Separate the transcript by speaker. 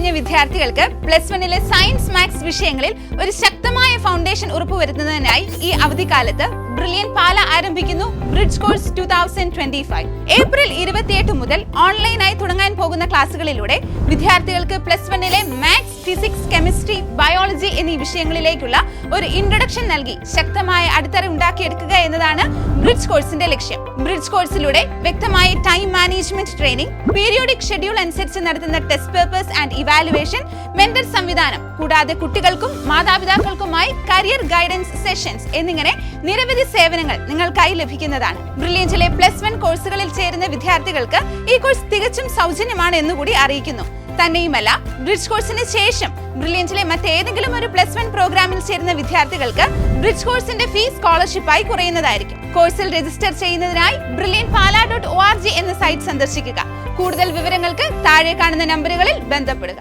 Speaker 1: കഴിഞ്ഞ വിദ്യാർത്ഥികൾക്ക് +1 science maths വിഷയങ്ങളിൽ ഒരു ശക്തമായ ഫൗണ്ടേഷൻ ഉറപ്പുവരുത്തുന്നതിനായി ഈ അവധിക്കാലത്ത് ബ്രില്യൻ പാല ആരംഭിക്കുന്നു ബ്രിഡ്ജ് കോഴ്സ് 2025. ഏപ്രിൽ 28 മുതൽ ഓൺലൈനായി തുടങ്ങാൻ പോകുന്ന ക്ലാസുകളിലൂടെ വിദ്യാർത്ഥികൾക്ക് +1 മാത്സ്, ഫിസിക്സ്, കെമിസ്ട്രി, ബയോളജി എന്നീ വിഷയങ്ങളിലേക്കുള്ള ഒരു ഇൻട്രൊഡക്ഷൻ നൽകി ശക്തമായ അടിത്തറ ഉണ്ടാക്കിയെടുക്കുക എന്നതാണ് ബ്രിഡ്ജ് കോഴ്സിന്റെ ലക്ഷ്യം. ബ്രിഡ്ജ് കോഴ്സിലൂടെ വ്യക്തമായ time management training, periodic schedule അനുസരിച്ച് നടത്തുന്ന test papers and evaluation, mentor സംവിധാനം, കൂടാതെ കുട്ടികൾക്കും മാതാപിതാക്കൾക്കുമായി കരിയർ ഗൈഡൻസ് സെഷൻസ് എന്നിങ്ങനെ നിരവധി സേവനങ്ങൾ നിങ്ങൾക്കായി ലഭിക്കുന്നതാണ്. ബ്രില്യൻറ്റിലെ +1 കോഴ്സുകളിൽ ചേരുന്ന വിദ്യാർത്ഥികൾക്ക് ഈ കോഴ്സ് തികച്ചും സൗജന്യമാണ് എന്നുകൂടി അറിയിക്കുന്നു. തന്നെയുമല്ല, ബ്രിഡ്ജ് കോഴ്സിന് ശേഷം ബ്രില്യൻറ്റിലെ മറ്റേതെങ്കിലും ഒരു +1 പ്രോഗ്രാമിൽ ചേരുന്ന വിദ്യാർത്ഥികൾക്ക് ബ്രിഡ്ജ് കോഴ്സിന്റെ ഫീസ് സ്കോളർഷിപ്പായി കുറയുന്നതായിരിക്കും. കോഴ്സിൽ രജിസ്റ്റർ ചെയ്യുന്നതിനായി brilliantpala.org എന്ന സൈറ്റ് സന്ദർശിക്കുക. കൂടുതൽ വിവരങ്ങൾക്ക് താഴെ കാണുന്ന നമ്പറുകളിൽ ബന്ധപ്പെടുക.